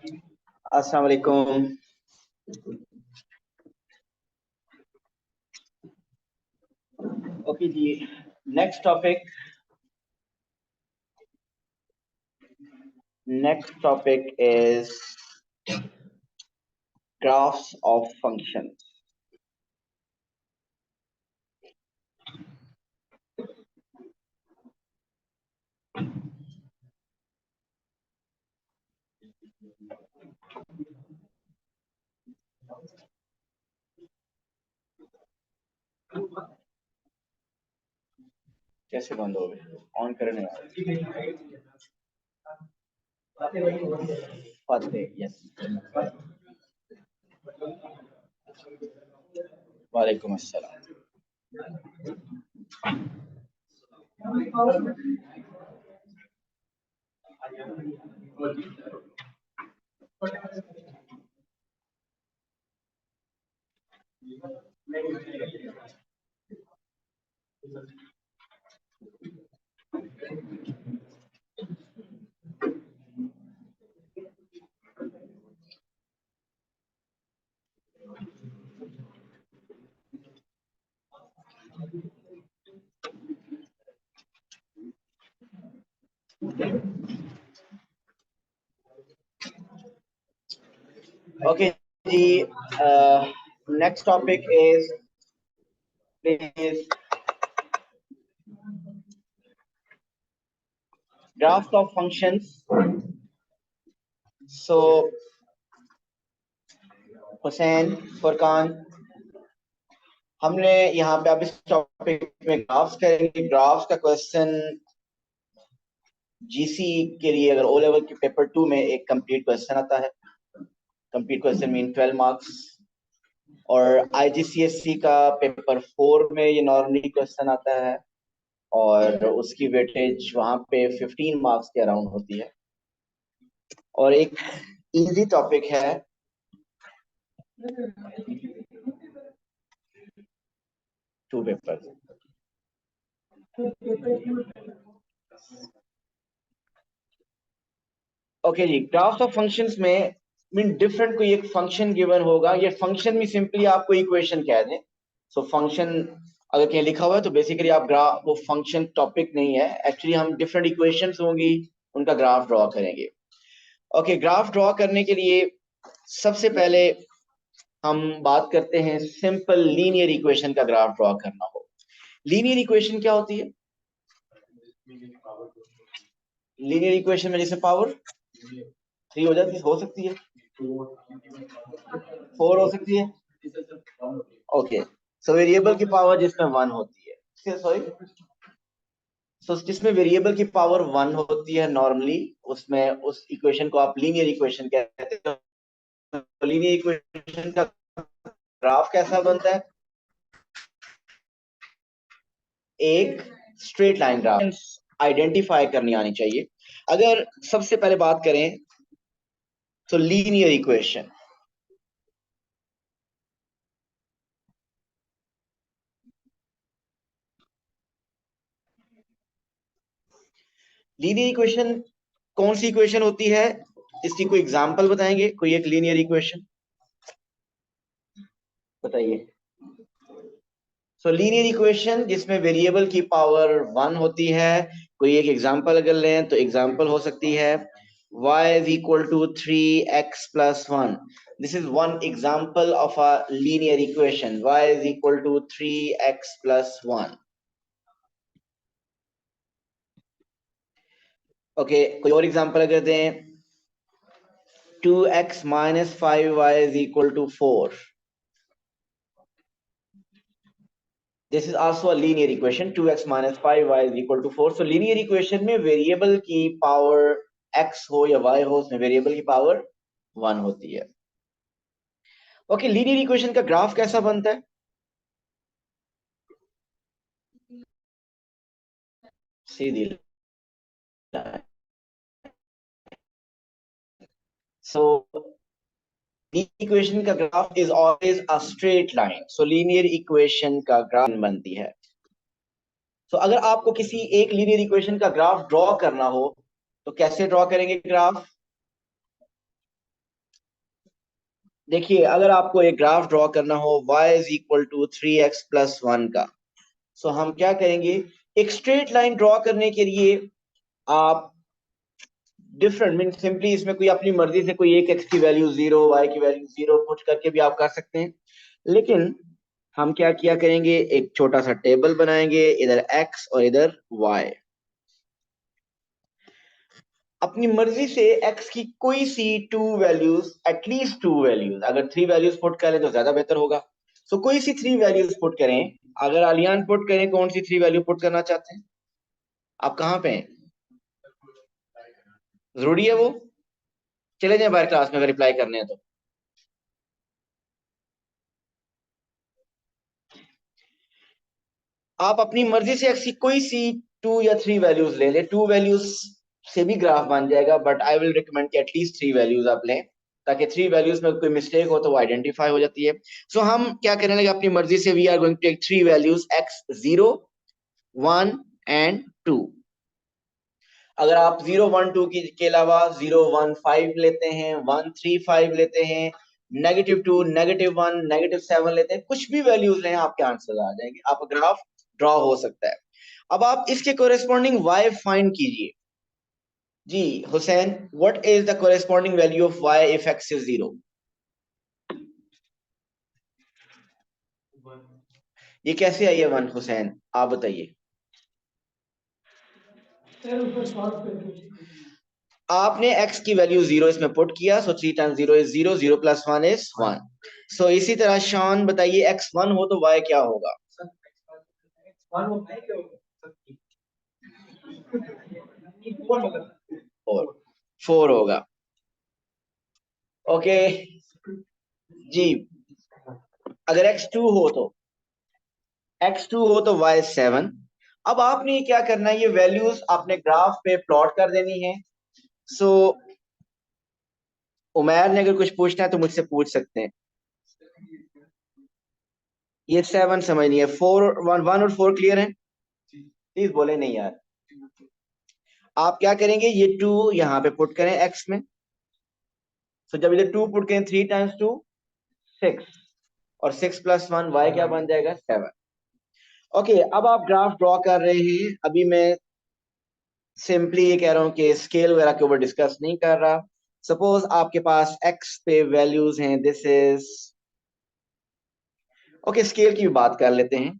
अस्सलाम वालेकुम। ओके जी, next topic. Next topic is graphs of function. कैसे बंद हो गए? ऑन करने वाले फतेह, यस। वालेकुम अस्सलाम। ओके जी, next topic is graphs of functions. So Hussain, Furqan, हमने यहाँ पे अब इस टॉपिक में ग्राफ्स करेंगे। ग्राफ्स का क्वेश्चन जीसी के लिए अगर ओ लेवल के पेपर 2 में एक कंप्लीट क्वेश्चन आता है। Complete question mean 12 marks. और आईजीसीएससी का पेपर 4 में ये नॉर्मली क्वेश्चन आता है और उसकी वेटेज वहां पे 15 मार्क्स के अराउंड होती है। और एक इजी टॉपिक है टू पेपर। ओके जी, ग्राफ्स ऑफ फंक्शंस में मीन डिफरेंट कोई एक फंक्शन गिवन होगा। ये फंक्शन में सिंपली आपको इक्वेशन कह दें। सो फंक्शन अगर कहीं लिखा हुआ है तो बेसिकली आप ग्राफ, वो फंक्शन टॉपिक नहीं है एक्चुअली। हम डिफरेंट इक्वेशंस होंगी, उनका ग्राफ ड्रॉ करेंगे। ओके, ग्राफ ड्रॉ करने के लिए सबसे पहले हम बात करते हैं सिंपल लीनियर इक्वेशन का ग्राफ ड्रॉ करना हो। लीनियर इक्वेशन क्या होती है? लीनियर इक्वेशन में जैसे पावर 3 हो जाती, हो सकती है, 4 हो सकती है। ओके, सो वेरिएबल की पावर जिसमें 1 होती है, सॉरी, सो जिसमें वेरिएबल की पावर 1 होती है नॉर्मली, उसमें उस इक्वेशन को आप लीनियर इक्वेशन कहते हैं। लीनियर इक्वेशन का ग्राफ कैसा बनता है? एक स्ट्रेट लाइन ग्राफ आइडेंटिफाई करनी आनी चाहिए। अगर सबसे पहले बात करें तो लीनियर इक्वेशन, लीनियर इक्वेशन कौन सी इक्वेशन होती है? इसकी कोई एग्जांपल बताएंगे? कोई एक लीनियर इक्वेशन बताइए। सो लीनियर इक्वेशन जिसमें वेरिएबल की पावर 1 होती है, कोई एक एग्जांपल अगर लें तो एग्जांपल हो सकती है y is equal to 3x plus 1. This is one example of a linear equation. Y is equal to 3x plus 1. Okay, कोई और एग्जांपल अगर दें, 2x minus 5y is equal to 4. This is also a linear equation. 2x minus 5y is equal to 4. So linear equation में variable की power x हो या y हो, उसमें वेरिएबल की पावर 1 होती है। ओके, लीनियर इक्वेशन का ग्राफ कैसा बनता है? सीधी लाइन। सो इक्वेशन का graph is always a straight line. So linear equation का ग्राफ बनती है। सो अगर आपको किसी एक लीनियर इक्वेशन का ग्राफ ड्रॉ करना हो तो कैसे ड्रॉ करेंगे ग्राफ? देखिए अगर आपको एक ग्राफ ड्रॉ करना हो y is equal to 3x+1 का, सो हम क्या करेंगे, एक स्ट्रेट लाइन ड्रॉ करने के लिए आप डिफरेंट मीन सिंपली इसमें कोई अपनी मर्जी से कोई एक x की वैल्यू 0, y की वैल्यू 0 पुट करके भी आप कर सकते हैं। लेकिन हम क्या किया करेंगे, एक छोटा सा टेबल बनाएंगे, इधर x और इधर y। अपनी मर्जी से x की कोई सी two values, at least two values, अगर थ्री वैल्यूज पुट करें तो ज्यादा बेहतर होगा। सो कोई सी थ्री वैल्यूज पुट करें। अगर आलियान पुट करें, कौन सी थ्री वैल्यू पुट करना चाहते हैं? आप कहाँ पे हैं? जरूरी है वो? चले जाए बाहर क्लास में अगर रिप्लाई करने हैं तो। आप अपनी मर्जी से एक्स की कोई सी टू या थ्री वैल्यूज ले ले, टू वैल्यूज से भी ग्राफ बन जाएगा, बट आई विल रिकमेंड कि एटलीस्ट थ्री वैल्यूज आप लें, ताकि थ्री वैल्यूज में कोई मिस्टेक हो तो वो आइडेंटिफाई हो जाती है। सो हम क्या करने लगे, अपनी मर्जी से we are going to take three values x 0, 1 and 2। अगर आप 0 1 2 के अलावा 0 1 5 लेते हैं, 1 3 5 लेते हैं, -2 -1 -7 लेते हैं, कुछ भी वैल्यूज लें आपके आंसर आ जाएंगे, आपका ग्राफ ड्रॉ हो सकता है। अब आप इसके कोरेस्पॉन्डिंग y फाइंड कीजिए। जी Hussain, what is the corresponding value of y if x is 0? ये कैसे आई है 1 हुसैन, आप बताइए। आपने x की वैल्यू 0 इसमें पुट किया, सो 3 टाइम्स 0 इज 0, 0 प्लस 1 इज 1। सो इसी तरह शॉन बताइए, x 1 हो तो y क्या होगा? 4 होगा। ओके जी। अगर x2 हो तो y 7। अब आपने क्या करना है, ये वैल्यूज आपने ग्राफ पे प्लॉट कर देनी है। सो उमैर ने अगर कुछ पूछना है तो मुझसे पूछ सकते हैं। ये 7 समझ नहीं है, 4 1 1 और 4 क्लियर है? प्लीज बोले नहीं यार। आप क्या करेंगे, ये 2 यहाँ पे पुट करें x में। सो जब इधर 2 पुट करें, 3 टाइम्स 2 6, और 6 प्लस 1 y क्या बन जाएगा, 7। ओके अब आप ग्राफ ड्रॉ कर रहे हैं, अभी मैं सिंपली ये कह रहा हूं कि स्केल वगैरह के ऊपर डिस्कस नहीं कर रहा। सपोज आपके पास x पे वैल्यूज हैं, दिस इज ओके, स्केल की भी बात कर लेते हैं।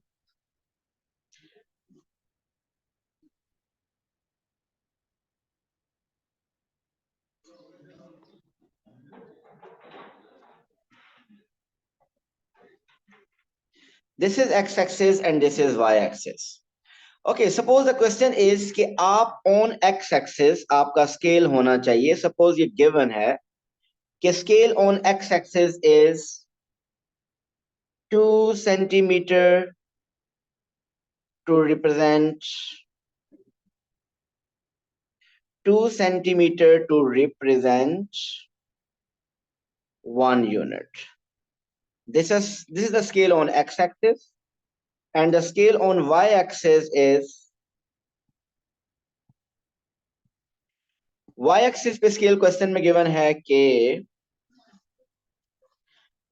This is x axis and this is y axis. Okay suppose the question is कि आप ऑन x एक्सिस आपका स्केल होना चाहिए। सपोज ये गिवन है कि scale on x axis is 2 centimetre to represent 2 centimeter to represent 1 unit. This is the scale on x-axis, and the scale on y-axis is y-axis पे scale question में given है कि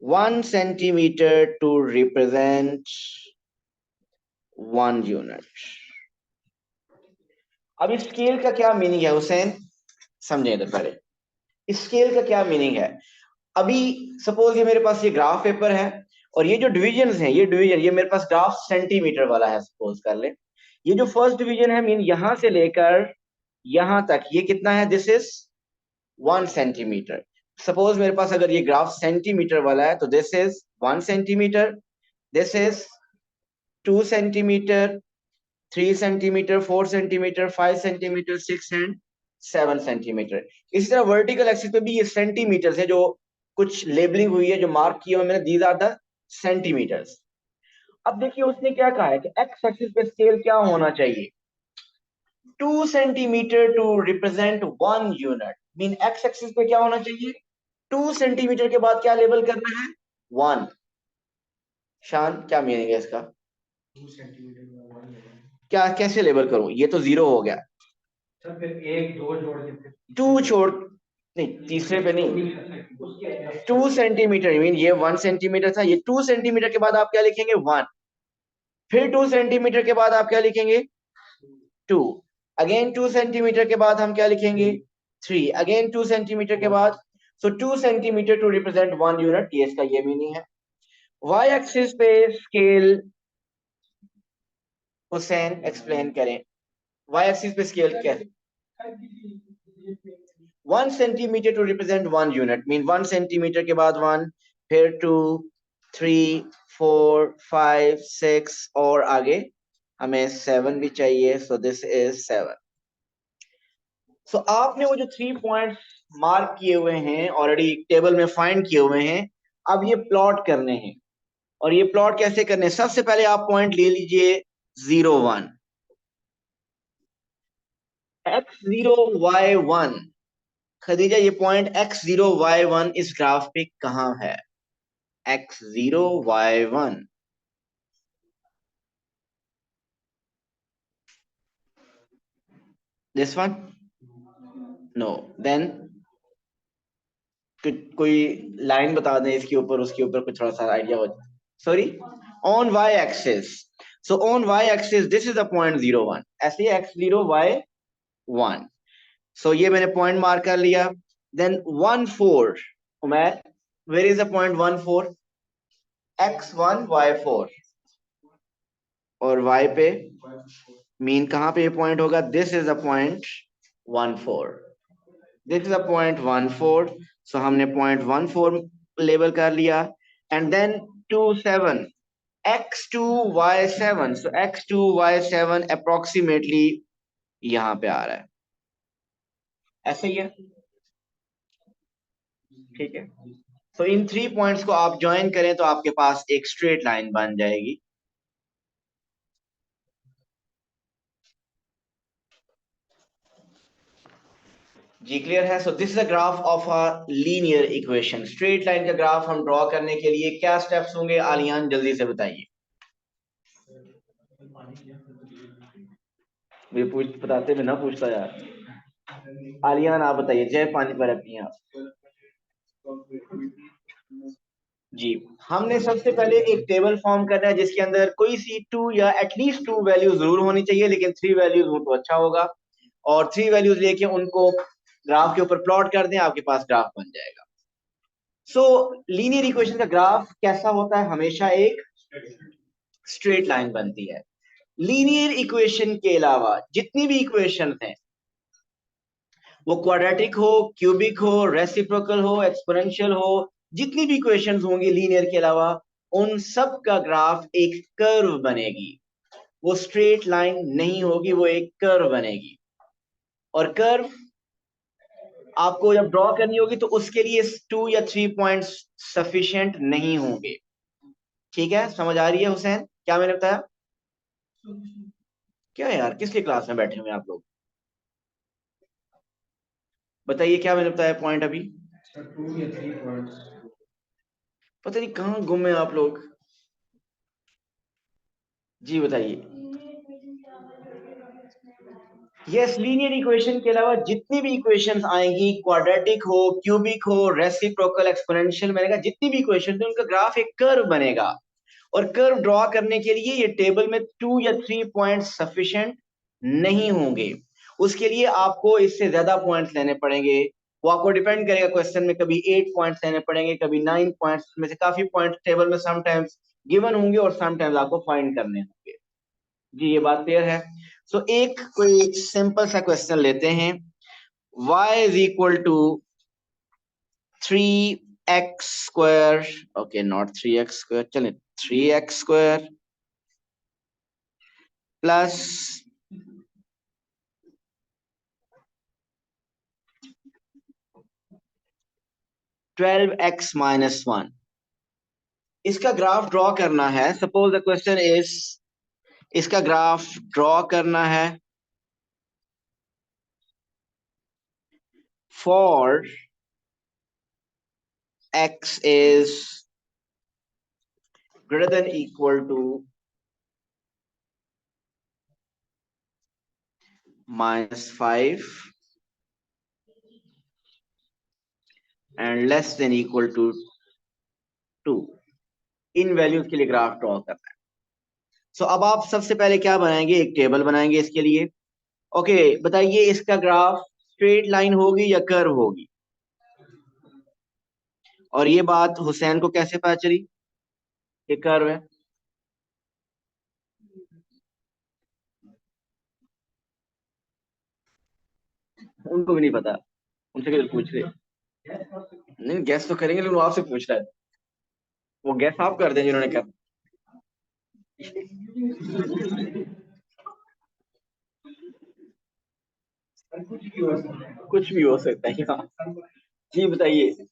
1 centimeter to represent 1 unit. अब इस scale का क्या meaning है हुसैन, समझे इधर पहले। इस स्केल का क्या मीनिंग है? अभी सपोज ये मेरे पास ये ग्राफ पेपर है, और ये जो डिविजन हैं, ये डिवीजन, ये मेरे पास ग्राफ सेंटीमीटर वाला है, सपोज कर ले। ये जो फर्स्ट डिवीजन है, मीन यहां से लेकर यहां तक, ये कितना है, दिस इज 1 सेंटीमीटर। सपोज मेरे पास अगर ये ग्राफ सेंटीमीटर वाला है तो this is 1 centimetre, this is 2 centimetre, 3 centimetre, 4 centimetre, 5 centimetre, 6 and 7 centimetre. इसी तरह वर्टिकल एक्सिस पे भी ये सेंटीमीटर है, जो कुछ लेबलिंग हुई है, जो मार्क किए हुए मैंने, दीज आर द सेंटीमीटर्स। अब देखिए उसने क्या कहा है कि एक्स एक्सिस पे स्केल क्या होना चाहिए, 2 centimetre to represent 1 unit. Mean x axis पे क्या होना चाहिए, 2 सेंटीमीटर के बाद क्या लेबल करना है, 1। शान क्या मीनिंग है इसका? क्या कैसे लेबल करूं, ये तो 0 हो गया। सर फिर एक दो जोड़ के 2 छोड़, नहीं, तीसरे पे नहीं, 2 सेंटीमीटर, मीन ये 1 सेंटीमीटर था, ये 2 सेंटीमीटर के बाद आप क्या लिखेंगे 1, फिर 2 सेंटीमीटर के बाद आप क्या लिखेंगे 2, अगेन 2 सेंटीमीटर के बाद हम क्या लिखेंगे 3, अगेन 2 सेंटीमीटर के बाद, so 2 centimetre to represent 1 unit, ये इसका ये मीनिंग है। वाई एक्सिस पे स्केल, हुसैन एक्सप्लेन करें, वाई एक्सिस पे स्केल क्या है? 1 centimetre to represent 1 unit, mean 1 centimetre के बाद 1, फिर 2, 3, 4, 5, 6 और आगे हमें 7 भी चाहिए, सो दिस इज 7। सो आपने वो जो 3 पॉइंट्स मार्क किए हुए हैं ऑलरेडी टेबल में फाइंड किए हुए हैं, अब ये प्लॉट करने हैं। और ये प्लॉट कैसे करने हैं? सबसे पहले आप पॉइंट ले लीजिए 0, 1, x0, y1। खदीजा, ये पॉइंट x0, y1 इस ग्राफ पे कहां है? x0, y1, this one, no, then कोई लाइन बता दें इसके ऊपर, उसके ऊपर कुछ थोड़ा सा आइडिया हो जाए। Sorry, on y axis, so on y axis this is the point 0, 1, ऐसे x0, y1। सो ये मैंने पॉइंट मार्क कर लिया। Then 1, 4, Umair, where is the point 1, 4? x1, y4, और y पे मीन कहां पे ये पॉइंट होगा? This is the point 1, 4, this is the point 1, 4। सो हमने पॉइंट 1, 4 लेबल कर लिया। And then 2, 7, x2, y7, so x2, y7 approximately यहां पे आ रहा है, ऐसे ही है, ठीक है। तो इन 3 पॉइंट्स को आप ज्वाइन करें तो आपके पास एक स्ट्रेट लाइन बन जाएगी। जी क्लियर है? सो this is a graph of a linear equation. Straight line का ग्राफ हम ड्रॉ करने के लिए क्या स्टेप्स होंगे? आलियान जल्दी से बताइए, मुझे पूछ बताते मैं ना पूछता यार। आलियान आप बताइए, जय पानी पर रखती हैं आप। जी, हमने सबसे पहले एक टेबल फॉर्म करना है जिसके अंदर कोई सी 2 या एटलीस्ट 2 वैल्यू जरूर होनी चाहिए, लेकिन 3 वैल्यूज हो तो अच्छा होगा। और 3 वैल्यूज लेके उनको ग्राफ के ऊपर प्लॉट कर दें, आपके पास ग्राफ बन जाएगा। सो लीनियर इक्वेशन का ग्राफ कैसा होता है? हमेशा एक स्ट्रेट लाइन बनती है। लीनियर इक्वेशन के अलावा जितनी भी इक्वेशन हैं, वो क्वाड्रेटिक हो, क्यूबिक हो, रेसिप्रोकल हो, एक्सपोनेंशियल हो, जितनी भी इक्वेशंस होंगी लीनियर के अलावा, उन सब का ग्राफ एक कर्व बनेगी। वो स्ट्रेट लाइन नहीं होगी, वो एक कर्व बनेगी। और कर्व आपको जब ड्रॉ करनी होगी तो उसके लिए 2 या 3 पॉइंट्स सफिशिएंट नहीं होंगे। ठीक है, समझ आ रही है हुसैन क्या मैंने बताया? क्या यार, किसकी क्लास में बैठे हुए हैं आप लोग? बताइए क्या मैंने बताया पॉइंट अभी? 2 या 3 पॉइंट्स। पता नहीं कहाँ गुम है आप लोग। जी बताइए। यस, लीनियर इक्वेशन के अलावा जितनी भी इक्वेशंस आएंगी, क्वाड्रेटिक हो, क्यूबिक हो, रेसिप्रोकल, एक्सपोनेंशियल, मैंने कहा जितनी भी इक्वेशन है उनका ग्राफ एक कर्व बनेगा। और कर्व ड्रॉ करने के लिए ये टेबल में 2 या 3 पॉइंट सफिशिएंट नहीं होंगे। उसके लिए आपको इससे ज्यादा पॉइंट्स लेने पड़ेंगे। वो आपको डिपेंड करेगा क्वेश्चन में, कभी 8 पॉइंट्स लेने पड़ेंगे, कभी 9 पॉइंट्स, में से काफी पॉइंट टेबल में समटाइम्स गिवन होंगे और समटाइम्स आपको फाइंड करने होंगे। जी ये बात क्लियर है? सो एक कोई सिंपल सा क्वेश्चन लेते हैं। y is equal to 3x square, okay not 3x square, चले 3x स्क्वायर प्लस 12x-1। इसका ग्राफ ड्रॉ करना है। सपोज द क्वेश्चन इज, इसका ग्राफ ड्रॉ करना है for x is greater than equal to -5 and less than equal to 2, इन values के लिए ग्राफ ड्रॉ करना है। सो अब आप सबसे पहले क्या बनाएंगे, एक टेबल बनाएंगे इसके लिए। ओके, बताइए इसका ग्राफ स्ट्रेट लाइन होगी या कर्व होगी? और ये बात हुसैन को कैसे पता चली कि कर्व है? उनको भी नहीं पता, उनसे किधर पूछ रहे? नहीं, गैस तो करेंगे लेकिन वो आपसे पूछ रहा है। वो गैस आप कर दें जिन्होंने कर। कुछ भी हो सकता है यहाँ। जी बताइए।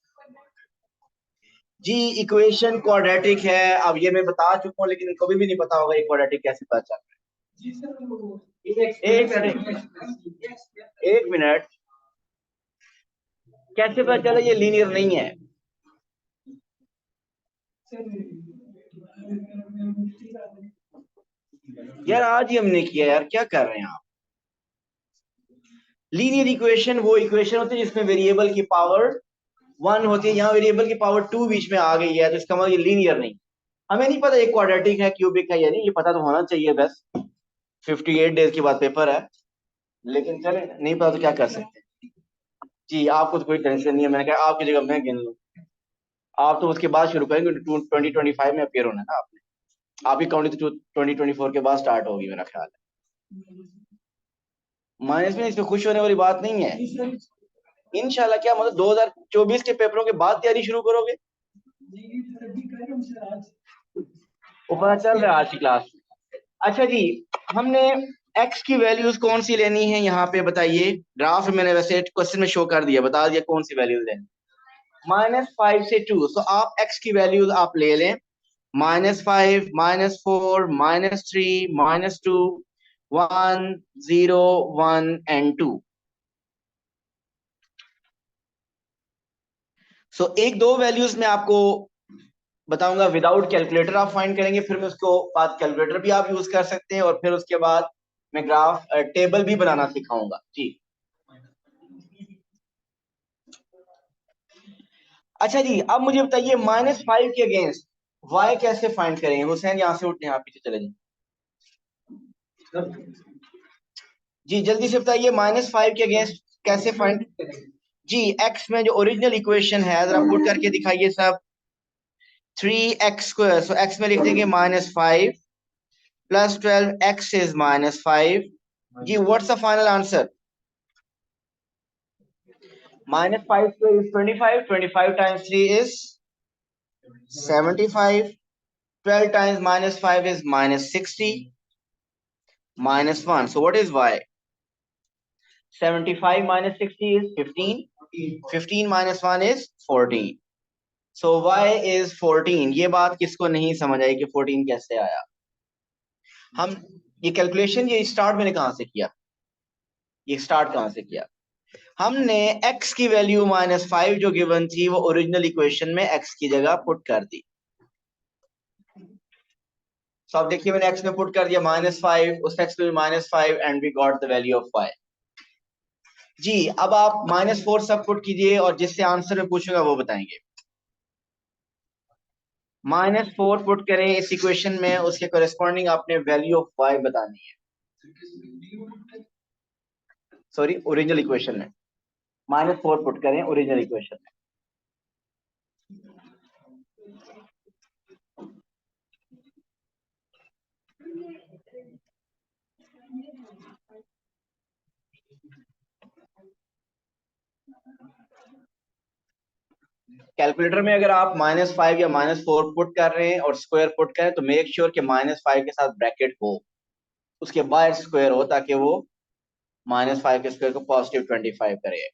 जी इक्वेशन क्वाड्रेटिक है, अब ये मैं बता चुका हूँ लेकिन कभी भी नहीं पता होगा ये क्वाड्रेटिक कैसे पता चल रहा है। एक मिनट, एक मिनट, कैसे पता चला ये लीनियर नहीं है? यार आज ही हमने किया यार, क्या कर रहे हैं आप? लीनियर इक्वेशन वो इक्वेशन होती है जिसमें वेरिएबल की पावर 1 होती है, यहाँ वेरिएबल की पावर 2 बीच में आ गई है, तो इसका मतलब ये लीनियर नहीं। हमें नहीं पता ये क्वाड्रेटिक है, क्यूबिक है या नहीं, ये पता तो होना चाहिए बस। 58 डेज के बाद पेपर है, लेकिन चले नहीं पता तो क्या कर सकते हैं। जी आपको तो कोई टेंशन नहीं है, मैंने कहा आपकी जगह मैं गिन लूँ। आप तो उसके बाद शुरू करेंगे, 2025 में अपियर होना है ना आपने। आपकी काउंटिंग तो 2024 के बाद स्टार्ट होगी मेरा ख्याल है। माइनस में इसमें खुश होने वाली बात नहीं है। इंशाल्लाह, क्या मतलब 2024 के पेपरों के बाद तैयारी शुरू करोगे? वो पता चल रहा है आज की क्लास में। अच्छा जी, हमने x की वैल्यूज कौन सी लेनी है यहाँ पे बताइए। ग्राफ में मैंने वैसे क्वेश्चन में शो कर दिया, बता दिया कौन सी वैल्यूज लेनी। -5 से 2, तो आप x की वैल्यूज आप ले लें। -5, -4, -3, -2, 1, 0, 1 एंड 2। सो एक दो वैल्यूज में आपको बताऊंगा, विदाउट कैलकुलेटर आप फाइंड करेंगे, फिर मैं उसको बाद कैलकुलेटर भी आप यूज कर सकते हैं, और फिर उसके बाद मैं ग्राफ टेबल भी बनाना सिखाऊंगा जी। अच्छा जी, अब मुझे बताइए -5 के अगेंस्ट y कैसे फाइंड करेंगे? हुसैन यहाँ से उठने, यहाँ पीछे चले जाइए। जी जल्दी से बताइए, -5 के अगेंस्ट कैसे फाइंड? जी x में जो ओरिजिनल इक्वेशन है जरा पुट करके दिखाइए सब। 3x², सो x में लिख देंगे -5 प्लस 12, x इज -5। जी what's the final answer? -5² is 25, 25 times 3 is 75, 12 times -5 is -60, -1, so what is y? 75 minus 60 is 15, 15 minus 1 is 14, so y is 14। ये बात किसको नहीं समझ आई कि 14 कैसे आया? हम ये कैलकुलेशन ये स्टार्ट मैंने कहां से किया, ये स्टार्ट कहां से किया? हमने x की वैल्यू -5 जो गिवन थी वो ओरिजिनल इक्वेशन में x की जगह पुट कर दी। तो अब देखिए मैंने x में पुट कर दिया -5, उस x में -5 and we got the value of y। जी अब आप -4 सब पुट कीजिए और जिससे आंसर में पूछेगा वो बताएंगे। -4 पुट करें इस इक्वेशन में, उसके कोरेस्पॉन्डिंग आपने वैल्यू ऑफ y बतानी है। सॉरी, ओरिजिनल इक्वेशन में -4 पुट करें ओरिजिनल इक्वेशन में। कैलकुलेटर में अगर आप -5 या -4 पुट कर रहे हैं और स्क्वायर पुट करें तो मेक श्योर कि -5 के साथ ब्रैकेट हो, उसके बाहर स्क्वायर हो, ताकि वो -5 के स्क्वायर को +25 करे।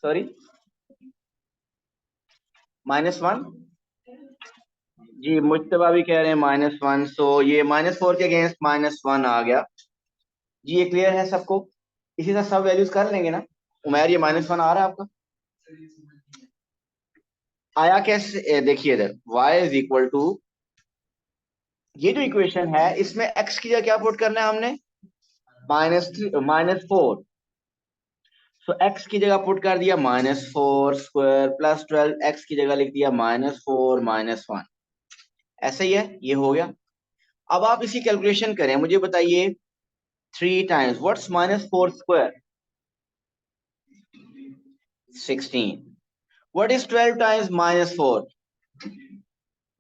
सॉरी, -1। जी मुज्तबा भी कह रहे हैं -1, सो ये -4 के अगेंस्ट -1 आ गया। जी ये क्लियर है सबको? इसी तरह सब वैल्यूज कर लेंगे ना? उमैर ये -1 आ रहा है आपका? आया कैसे? देखिए इधर y इज इक्वल टू, ये जो इक्वेशन है इसमें x की जगह क्या पुट करना है हमने? -4। सो x की जगह पुट कर दिया -4² प्लस 12, x की जगह लिख दिया -4 -1। ऐसा ही है, ये हो गया। अब आप इसी कैलकुलेशन करें, मुझे बताइए 3 times what's -4²? 16। What is 12 times -4?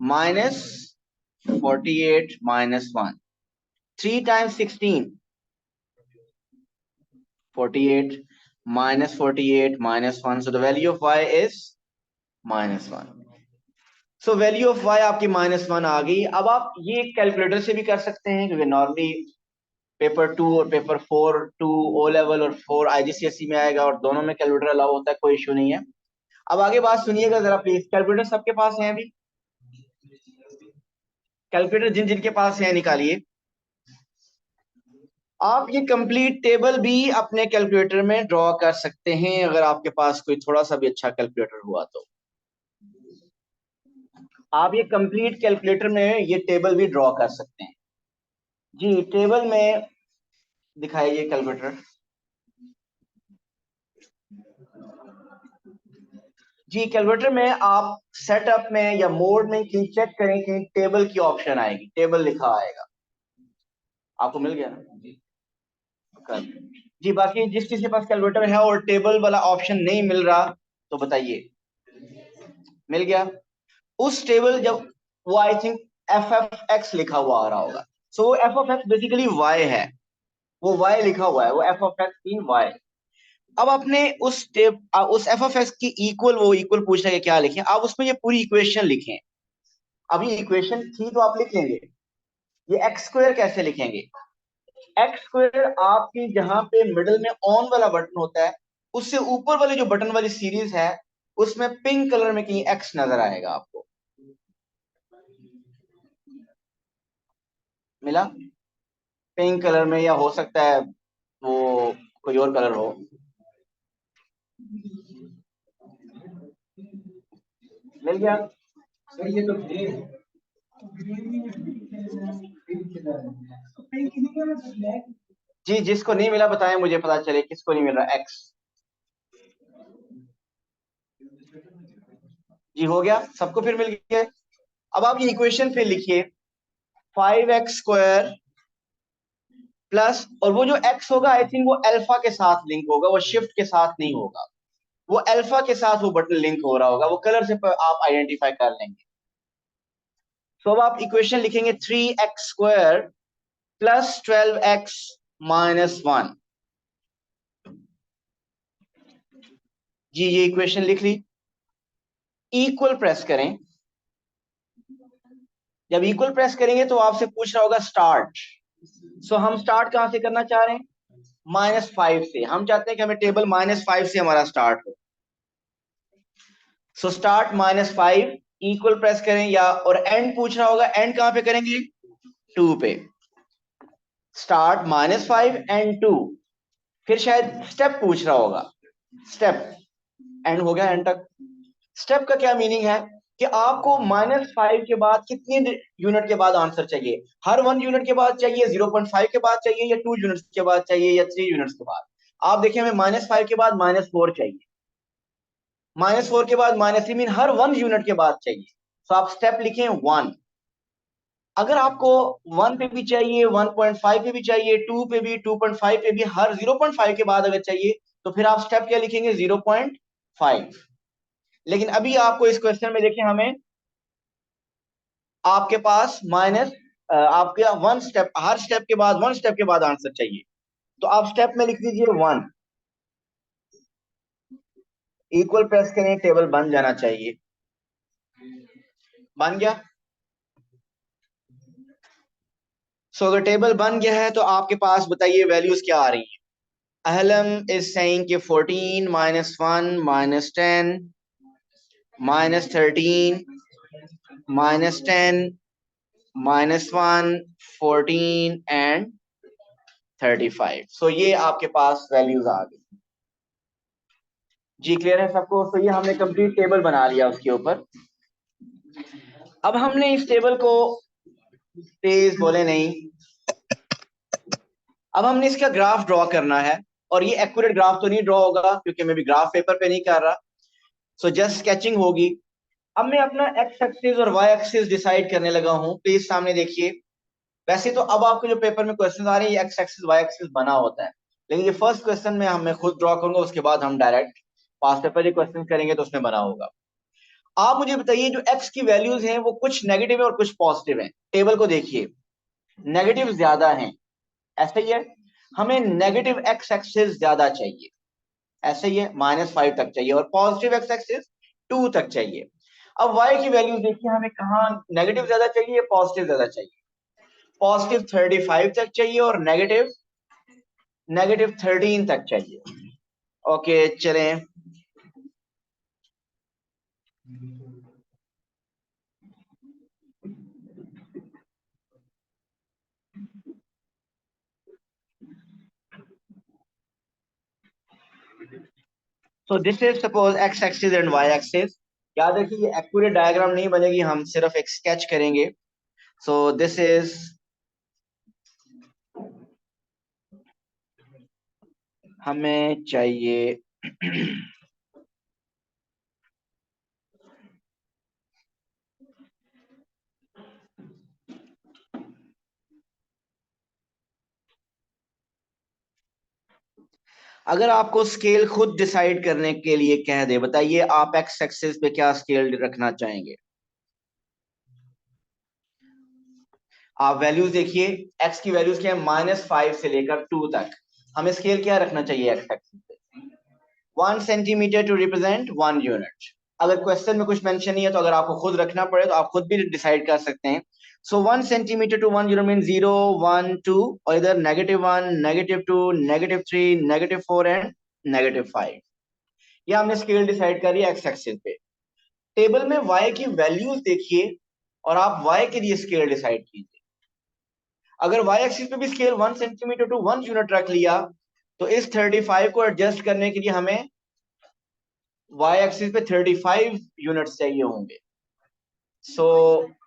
-48 -1। 3 times 16, 48, -48 -1, so the value of y is -1। So value of y आपकी -1 आ गई। अब आप ये कैलकुलेटर से भी कर सकते हैं, क्योंकि नॉर्मली पेपर 2 और पेपर 4, 2 ओ लेवल और 4 आईजीसीएसई में आएगा, और दोनों में कैलकुलेटर अलाउ होता है, कोई इशू नहीं है। अब आगे बात सुनिएगा जरा प्लीज। कैलकुलेटर सबके पास है अभी? कैलकुलेटर जिन जिनके पास है निकालिए। आप ये कंप्लीट टेबल भी अपने कैलकुलेटर में ड्रॉ कर सकते हैं, अगर आपके पास कोई थोड़ा सा भी अच्छा कैलकुलेटर हुआ तो। आप ये कंप्लीट कैलकुलेटर में ये टेबल भी ड्रॉ कर सकते हैं। जी, टेबल में दिखाइए कैलकुलेटर। जी, कैलकुलेटर में आप सेटअप में या मोड में कहीं चेक करें कि टेबल की ऑप्शन आएगी, टेबल लिखा आएगा। आपको मिल गया ना जी? जी, बाकी जिस चीज के पास कैलकुलेटर है और टेबल वाला ऑप्शन नहीं मिल रहा तो बताइए। मिल गया? उस टेबल जब वो I think f f x लिखा हुआ आ रहा होगा, सो वो f of x basically y है, वो वाई लिखा हुआ है, वो f of x in y. अब आपने उस एफ ऑफ एक्स की इक्वल, वो इक्वल पूछ रहा है क्या लिखें, आप उसमें ये पूरी इक्वेशन लिखें। अभी इक्वेशन थी तो आप लिख लेंगे। ये एक्स स्क्वायर कैसे लिखेंगे? एक्स स्क्वायर आपकी जहां पे मिडल में ऑन वाला बटन होता है, उससे ऊपर वाली जो बटन वाली सीरीज है, उसमें पिंक कलर में कहीं एक्स नजर आएगा आपको। मिला? पिंक कलर में, या हो सकता है वो कोई और कलर हो। मिल गया? सर ये तो जी, जिसको नहीं मिला बताएं, मुझे पता चले किसको नहीं मिल रहा एक्स। जी, हो गया सबको, फिर मिल गया। अब आप ये इक्वेशन फिर लिखिए, 5x² प्लस, और वो जो x होगा आई थिंक वो अल्फा के साथ लिंक होगा, वो शिफ्ट के साथ नहीं होगा, वो अल्फा के साथ वो बटन लिंक हो रहा होगा, वो कलर से आप आइडेंटिफाई कर लेंगे। तो अब आप इक्वेशन लिखेंगे 3x² प्लस 12x माइनस 1। जी, ये इक्वेशन लिख ली। इक्वल प्रेस करें। जब इक्वल प्रेस करेंगे तो आपसे पूछ रहा होगा स्टार्ट। सो हम स्टार्ट कहां से करना चाह रहे हैं? -5 से। हम चाहते हैं कि हमें टेबल -5 से हमारा स्टार्ट हो। सो स्टार्ट -5, इक्वल प्रेस करें, या और एंड पूछ रहा होगा, एंड कहां पे करेंगे? 2 पे। Start -5 and 2। फिर शायद स्टेप पूछ रहा होगा, स्टेप। एंड हो गया, एंड तक। स्टेप का क्या मीनिंग है कि आपको -5 के बाद कितने यूनिट के बाद आंसर चाहिए? हर 1 यूनिट के बाद चाहिए, 0.5 के बाद चाहिए, या 2 यूनिट्स के बाद चाहिए, या 3 यूनिट्स के बाद? आप देखिए, हमें -5 के बाद -4 चाहिए, -4 के बाद -3, मीन हर 1 यूनिट के बाद चाहिए। तो आप स्टेप लिखें 1। अगर आपको 1 पे भी चाहिए, 1.5 पे भी चाहिए, 2 पे भी, 2.5 पे भी, हर 0.5 के बाद अगर चाहिए, तो फिर आप स्टेप क्या लिखेंगे? 0.5। लेकिन अभी आपको इस क्वेश्चन में देखें, हमें आपके पास आपके 1 स्टेप, हर स्टेप के बाद 1 स्टेप के बाद आंसर चाहिए, तो आप स्टेप में लिख दीजिए 1। इक्वल प्रेस करें, टेबल बन जाना चाहिए। बन गया? सो अगर टेबल बन गया है तो आपके पास बताइए वैल्यूज क्या आ रही है। अहलम इज सेइंग कि 14 -1 -10 -13 -10 -1 14 एंड 35। सो ये आपके पास वैल्यूज आ गई। जी, क्लियर है सबको? तो ये हमने कंप्लीट टेबल बना लिया उसके ऊपर। अब हमने इस टेबल को, तेज बोले नहीं, अब हमने इसका ग्राफ ड्रॉ करना है, और ये एक्यूरेट ग्राफ तो नहीं ड्रॉ होगा क्योंकि मैं भी ग्राफ पेपर पे नहीं कर रहा, सो जस्ट स्केचिंग होगी। अब मैं अपना एक्स एक्सिस और वाई एक्सिस डिसाइड करने लगा हूं, प्लीज सामने देखिए। वैसे तो अब आपको जो पेपर में क्वेश्चन आ रहे हैं, ये एक्स एक्सिस वाई एक्सिस बना होता है, लेकिन ये फर्स्ट क्वेश्चन में मैं खुद ड्रॉ करूंगा, उसके बाद हम डायरेक्ट पास पेपर ये क्वेश्चन करेंगे तो उसमें बना होगा। आप मुझे बताइए, जो एक्स की वैल्यूज हैं वो कुछ नेगेटिव है और कुछ पॉजिटिव है। टेबल को देखिए, नेगेटिव ज्यादा है, ऐसे ही है। हमें नेगेटिव एक्स एक्सिस ज्यादा चाहिए, ऐसे ही है, -5 तक चाहिए, और पॉजिटिव एक्स एक्सिस 2 तक चाहिए। अब y की वैल्यूज देखिए, हमें कहाँ नेगेटिव ज्यादा चाहिए, पॉजिटिव ज्यादा चाहिए। पॉजिटिव 35 तक चाहिए और नेगेटिव नेगेटिव 13 तक चाहिए। ओके चलें। So this is suppose x axis and y axis. याद रखिए, ये एक्यूरेट डायग्राम नहीं बनेगी, हम सिर्फ एक स्केच करेंगे। सो दिस इज, हमें चाहिए अगर आपको स्केल खुद डिसाइड करने के लिए कह दे, बताइए आप एक्स एक्सिस पे क्या स्केल रखना चाहेंगे। आप वैल्यूज देखिए, एक्स की वैल्यूज क्या है, -5 से लेकर 2 तक। हमें स्केल क्या रखना चाहिए एक्स एक्सिस पे, 1 सेंटीमीटर टू रिप्रेजेंट 1 यूनिट। अगर क्वेश्चन में कुछ मेंशन नहीं है तो अगर आपको खुद रखना पड़े तो आप खुद भी डिसाइड कर सकते हैं। सो 1 सेंटीमीटर टू 1 यूनिट मीन 0 1 2, और इधर -1 -2 -3 -4 एंड -5। ये हमने स्केल डिसाइड करी एक्स एक्सिस पे। टेबल में y की वैल्यूज देखिए और आप y के लिए स्केल डिसाइड कीजिए। अगर y एक्सिस पे भी स्केल 1 सेंटीमीटर टू 1 यूनिट रख लिया, तो इस 35 को एडजस्ट करने के लिए हमें y एक्सिस पे 35 यूनिट्स चाहिए होंगे। सो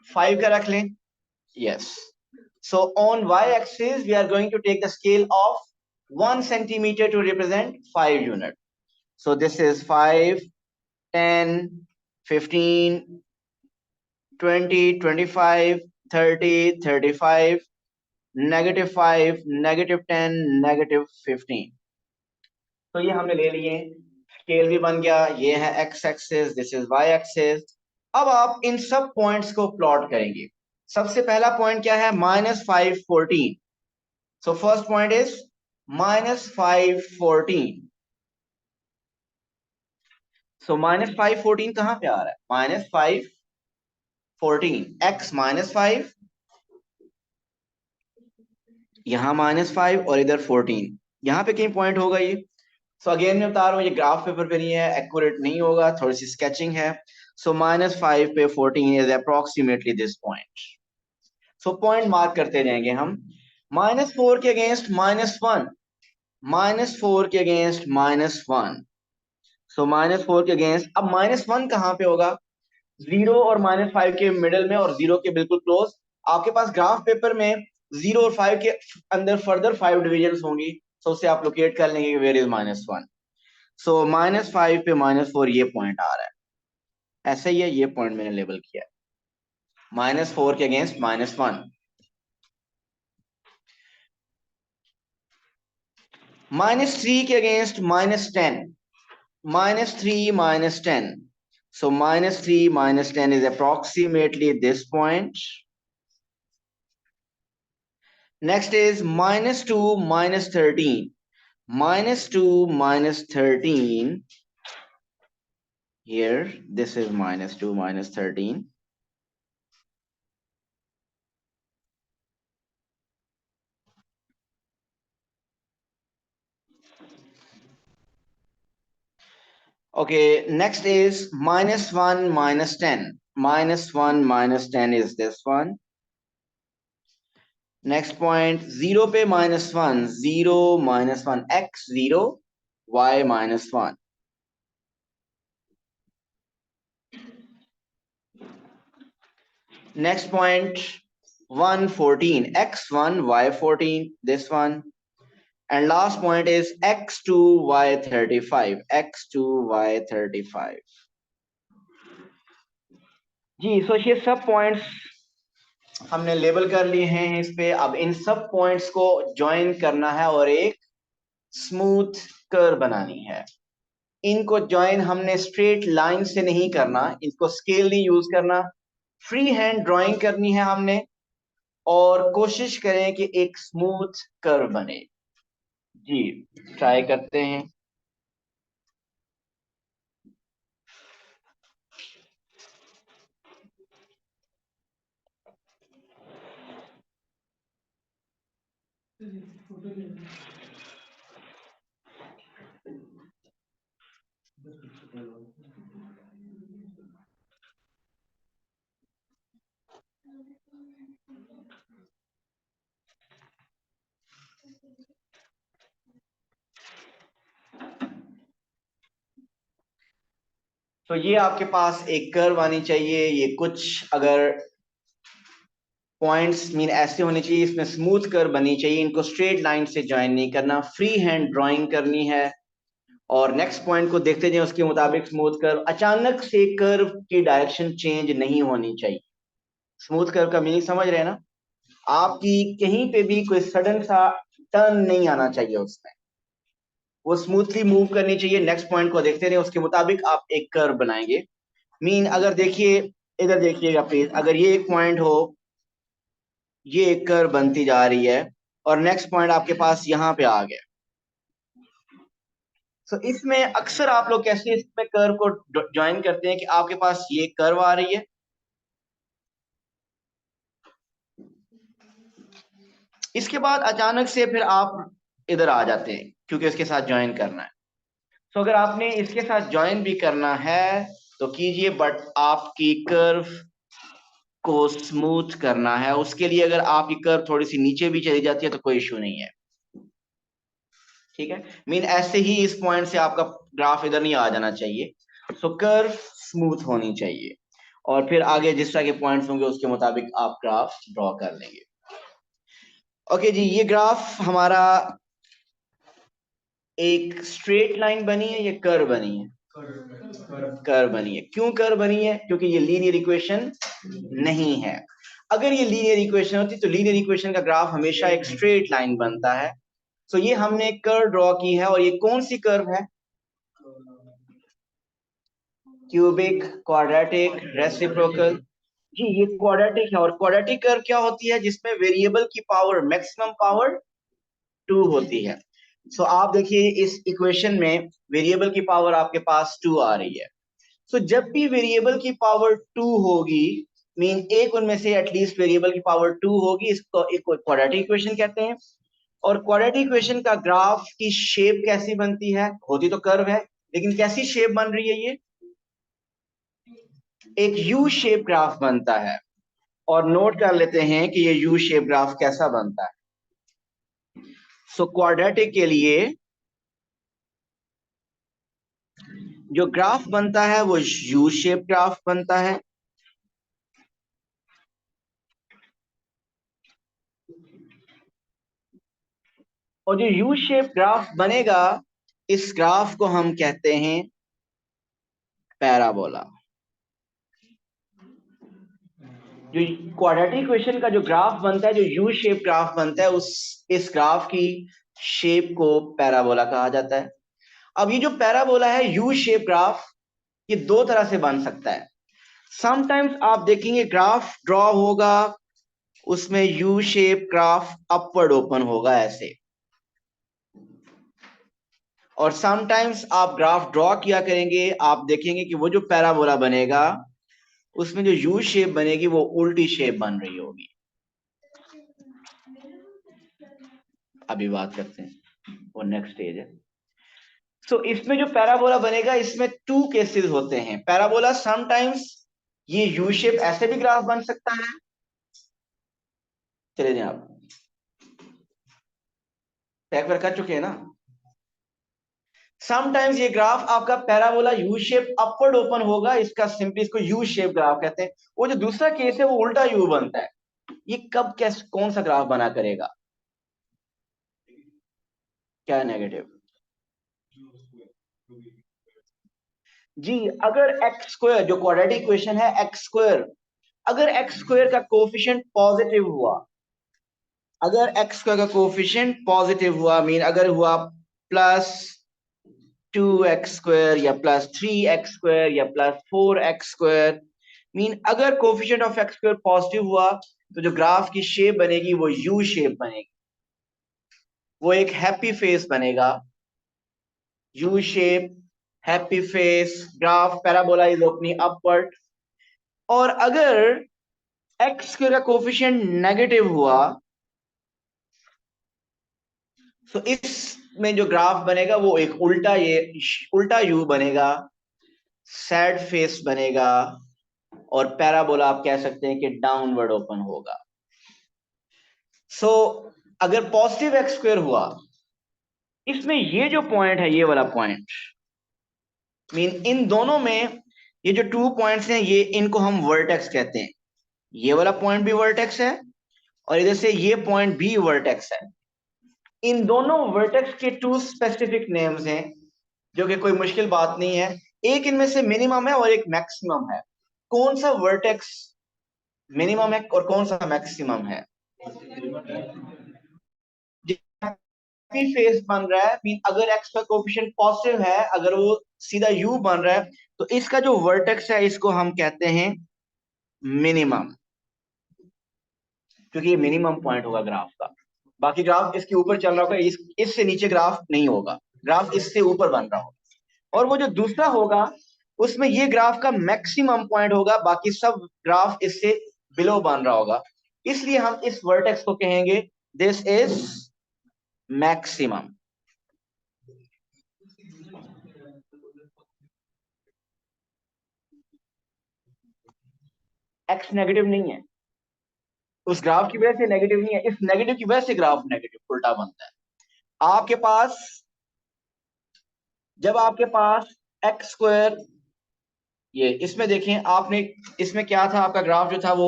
5 का रख लें, yes. So on y axis we are going to take the scale of 1 centimetre to represent 5 unit. So this is 5 10 15 20 25 30 35 -5 -10 -15। तो ये हमने ले लिए, स्केल भी बन गया, ये है x axis, this is y axis. अब आप इन सब पॉइंट्स को प्लॉट करेंगे। सबसे पहला पॉइंट क्या है, -5 14। So first point is -5 14। सो -5 14 कहां पे आ रहा है, -5 14, एक्स -5, यहां -5 और इधर 14, यहां पे कहीं पॉइंट होगा ये। सो अगेन मैं बता रहा हूँ, ये ग्राफ पेपर पे नहीं है, एक्यूरेट नहीं होगा, थोड़ी सी स्केचिंग है। सो -5 पे 14 is approximately this point. So point mark करते जाएंगे हम। -4 के अगेंस्ट -1, -4 के अगेंस्ट -1। सो -4 के अगेंस्ट, अब -1 कहाँ पे होगा, 0 और -5 के मिडल में और 0 के बिल्कुल क्लोज। आपके पास ग्राफ पेपर में 0 और 5 के अंदर फर्दर 5 डिविजन होंगी, सो उसे आप लोकेट कर लेंगे वेयर इज -1। सो -5 पे -4 ये पॉइंट आ रहा है, ऐसे ही है, ये पॉइंट मैंने लेबल किया है, -4 के अगेंस्ट -1। -3 के against -10, -3 -10। So -3 -10 is approximately this point. Next is -2 -13. -2 -13. Here, this is -2 -13. Okay, next is -1 -10. -1 -10 is this one. Next point, 0 पे -1, 0 -1, x 0, y -1. Next point, 1 14, x 1, y 14, this one. and last point is x2 y35, x2 y35। जी, सो ये सब points हमने label कर लिए हैं इस पे। अब इन सब पॉइंट्स को ज्वाइन करना है और एक स्मूथ कर्व बनानी है। इनको ज्वाइन हमने स्ट्रेट लाइन से नहीं करना, इनको स्केल नहीं यूज करना, फ्री हैंड ड्राइंग करनी है हमने, और कोशिश करें कि एक स्मूथ कर्व बने। जी, ट्राई करते हैं। तो ये आपके पास एक कर्व आनी चाहिए। ये कुछ अगर पॉइंट्स मीन ऐसे होने चाहिए, इसमें स्मूथ कर्व बनी चाहिए। इनको स्ट्रेट लाइन से ज्वाइन नहीं करना, फ्री हैंड ड्राइंग करनी है। और नेक्स्ट पॉइंट को देखते जाएं, उसके मुताबिक स्मूथ कर्व। अचानक से कर्व की डायरेक्शन चेंज नहीं होनी चाहिए। स्मूथ कर्व का मीनिंग समझ रहे हैं ना? आपकी कहीं पे भी कोई सडन सा टर्न नहीं आना चाहिए उसमें, वो स्मूथली मूव करनी चाहिए। नेक्स्ट पॉइंट को देखते रहे, उसके मुताबिक आप एक कर्व बनाएंगे। मीन अगर देखिए, इधर देखिएगा प्लीज, अगर ये एक पॉइंट हो, ये एक कर्व बनती जा रही है, और नेक्स्ट पॉइंट आपके पास यहाँ पे आ गया। तो इसमें अक्सर आप लोग कैसे इसमें कर्व को ज्वाइन करते हैं कि आपके पास ये कर्व आ रही है, इसके बाद अचानक से फिर आप इधर आ जाते हैं क्योंकि इसके साथ ज्वाइन करना है। तो अगर आपने इसके साथ ज्वाइन भी करना है तो कीजिए, बट आपकी कर्व को स्मूथ करना है। उसके लिए अगर आपकी कर्व थोड़ी सी नीचे भी चली जाती है तो कोई इश्यू नहीं है, ठीक है। मीन ऐसे ही इस पॉइंट से आपका ग्राफ इधर नहीं आ जाना चाहिए। सो कर्व स्मूथ होनी चाहिए, और फिर आगे जिस तरह के पॉइंट्स होंगे उसके मुताबिक आप ग्राफ ड्रॉ कर लेंगे। ओके जी, ये ग्राफ हमारा एक स्ट्रेट लाइन बनी है, ये कर्व बनी है, कर्व बनी है। क्यों कर्व बनी है? क्योंकि ये लीनियर इक्वेशन नहीं है। अगर ये लीनियर इक्वेशन होती तो लीनियर इक्वेशन का ग्राफ हमेशा एक स्ट्रेट लाइन बनता है। तो ये हमने एक कर्व ड्रॉ की है, और ये कौन सी कर्व है? Cubic, quadratic, reciprocal. जी, ये क्वाड्रेटिक है। और क्वाड्रेटिक कर्व क्या होती है? जिसमें वेरिएबल की पावर मैक्सिमम पावर 2 होती है। सो आप देखिए इस इक्वेशन में वेरिएबल की पावर आपके पास 2 आ रही है। सो जब भी वेरिएबल की पावर 2 होगी, मीन एक उनमें से एटलीस्ट वेरिएबल की पावर 2 होगी, इसको एक क्वाड्रेटिक इक्वेशन कहते हैं। और क्वाड्रेटिक इक्वेशन का ग्राफ की शेप कैसी बनती है? होती तो कर्व है, लेकिन कैसी शेप बन रही है? ये एक यू शेप ग्राफ बनता है। और नोट कर लेते हैं कि ये यू शेप ग्राफ कैसा बनता है। सो क्वाड्रेटिक के लिए जो ग्राफ बनता है वो यू शेप ग्राफ बनता है। और जो यू शेप ग्राफ बनेगा, इस ग्राफ को हम कहते हैं पैराबोला। जो क्वाड्रेटिक इक्वेशन का जो ग्राफ बनता है, जो यू शेप ग्राफ बनता है, उस इस ग्राफ की शेप को पैराबोला कहा जाता है। अब ये जो पैराबोला है, यू शेप ग्राफ, ये दो तरह से बन सकता है। समटाइम्स आप देखेंगे ग्राफ ड्रॉ होगा, उसमें U shape graph upward open होगा ऐसे। और समटाइम्स आप ग्राफ ड्रॉ किया करेंगे, आप देखेंगे कि वो जो पैराबोला बनेगा उसमें जो यू शेप बनेगी वो उल्टी शेप बन रही होगी। अभी बात करते हैं, वो नेक्स्ट स्टेज है। सो इसमें जो पैराबोला बनेगा, इसमें टू केसेस होते हैं। पैराबोला समटाइम्स ये यू शेप ऐसे भी ग्राफ बन सकता है, चले जाए आप पैक पर कर चुके हैं ना। समटाइम्स ये ग्राफ आपका parabola U shape upward open होगा, इसका सिंपली इसको यू शेप ग्राफ कहते हैं। वो जो दूसरा केस है वो उल्टा यू बनता है। ये कब कैसे कौन सा ग्राफ बना करेगा? क्या है नेगेटिव? जी, अगर एक्स स्क्वायर जो क्वाड्रेटिक इक्वेशन है एक्स स्क्वायर, अगर एक्स स्क्वायर का कोफिशिएंट पॉजिटिव हुआ, अगर एक्स स्क्वायर का कोफिशिएंट पॉजिटिव हुआ, मीन अगर हुआ प्लस 2x² या प्लस 3x² या प्लस 4x², मीन अगर coefficient of x square positive हुआ तो जो ग्राफ की शेप बनेगी वो यू शेप बनेगी, वो एक हैप्पी फेस बनेगा, U shape, happy face, graph parabola is opening upward. और अगर एक्स स्क्वायर का कोफिशिएंट नेगेटिव हुआ तो इसमें जो ग्राफ बनेगा वो एक उल्टा, ये उल्टा यू बनेगा, सैड फेस बनेगा, और पैराबोला आप कह सकते हैं कि डाउनवर्ड ओपन होगा। सो अगर पॉजिटिव एक्स स्क्वायर हुआ, इसमें ये जो पॉइंट है, ये वाला पॉइंट, मीन इन दोनों में ये जो 2 पॉइंट्स हैं, ये इनको हम वर्टेक्स कहते हैं। ये वाला पॉइंट भी वर्टेक्स है और इधर से ये पॉइंट भी वर्टेक्स है। इन दोनों वर्टेक्स के 2 स्पेसिफिक नेम्स हैं, जो कि कोई मुश्किल बात नहीं है। एक इनमें से मिनिमम है और एक मैक्सिमम है। कौन सा वर्टेक्स मिनिमम है और कौन सा मैक्सिमम है? हैप्पी फेस बन रहा है, मीन अगर एक्स का कोफिशिएंट पॉजिटिव है, अगर वो सीधा यू बन रहा है, तो इसका जो वर्टेक्स है इसको हम कहते हैं मिनिमम, क्योंकि ये मिनिमम पॉइंट होगा ग्राफ का। बाकी ग्राफ इसके ऊपर चल रहा होगा, इससे नीचे ग्राफ नहीं होगा, ग्राफ इससे ऊपर बन रहा होगा। और वो जो दूसरा होगा उसमें ये ग्राफ का मैक्सिमम पॉइंट होगा, बाकी सब ग्राफ इससे बिलो बन रहा होगा। इसलिए हम इस वर्टेक्स को कहेंगे this is maximum. X negative नहीं है, उस ग्राफ की वजह से नेगेटिव नहीं है, इस नेगेटिव की वजह से ग्राफ नेगेटिव उल्टा बनता है। आपके पास, जब आपके पास एक्स स्क्वायर, ये इसमें देखें आपने, इसमें क्या था, आपका ग्राफ जो था वो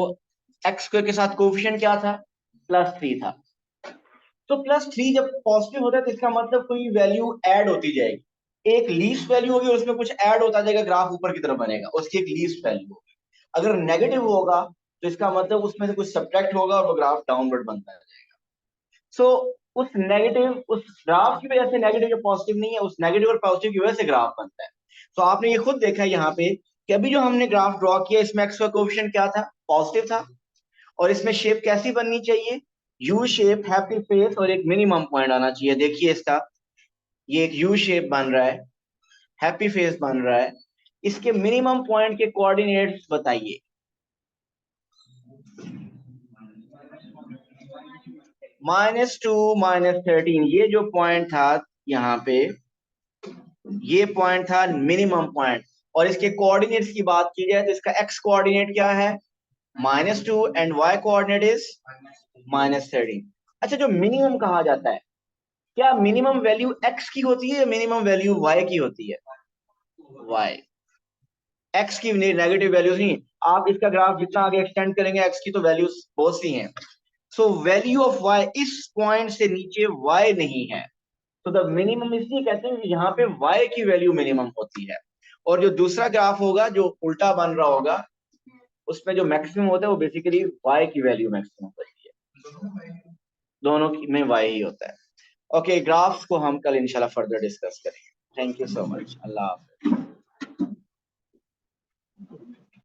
एक्स स्क्वायर के साथ कोफिशिएंट क्या था, +3 था। तो +3 जब पॉजिटिव होता है तो इसका मतलब कोई वैल्यू ऐड होती जाएगी, एक लीस्ट वैल्यू होगी, उसमें कुछ ऐड होता जाएगा, ग्राफ ऊपर की तरफ बनेगा, उसकी एक लीस्ट वैल्यू होगी। अगर नेगेटिव होगा तो इसका मतलब उसमें से कुछ सब्ट्रैक्ट होगा और वो ग्राफ डाउनवर्ड बनता जाएगा। सो उस नेगेटिव, उस ग्राफ की वजह से नेगेटिव या पॉजिटिव नहीं है, उस नेगेटिव और पॉजिटिव की वजह से ग्राफ बनता है। तो आपने ये खुद देखा यहाँ पे कि अभी जो हमने ग्राफ ड्रॉ किया, इसमें एक्स का कोएफिशिएंट क्या था, पॉजिटिव था, और इसमें शेप कैसी बननी चाहिए, यू शेप, हैप्पी फेस, और एक मिनिमम पॉइंट आना चाहिए। देखिए इसका, ये एक यू शेप बन रहा है, हैप्पी फेस बन रहा है, इसके मिनिमम पॉइंट के कोऑर्डिनेट्स बताइए। -2 -13, ये जो पॉइंट था यहाँ पे, ये पॉइंट था मिनिमम पॉइंट, और इसके कोऑर्डिनेट्स की बात की जाए तो इसका एक्स कोऑर्डिनेट क्या है, -2, एंड वाई कोऑर्डिनेट इज -13। अच्छा, जो मिनिमम कहा जाता है, क्या मिनिमम वैल्यू एक्स की होती है या मिनिमम वैल्यू वाई की होती है? वाई। एक्स की नेगेटिव वैल्यूज नहीं। आप इसका ग्राफ जितना आगे एक्सटेंड करेंगे, एक्स की तो वैल्यूज बहुत सी हैं। सो वैल्यू ऑफ वाई, इस पॉइंट से नीचे वाई नहीं है, तो द मिनिमम इसलिए कहते हैं कि यहाँ पे y की वैल्यू मिनिमम होती है। और जो दूसरा ग्राफ होगा जो उल्टा बन रहा होगा, उसमें जो मैक्सिमम होता है वो बेसिकली y की वैल्यू मैक्सिमम होती है, दोनों में y ही होता है। ओके, ग्राफ्स को हम कल इंशाल्लाह फर्दर डिस्कस करेंगे। Thank you so much, Allah Hafiz.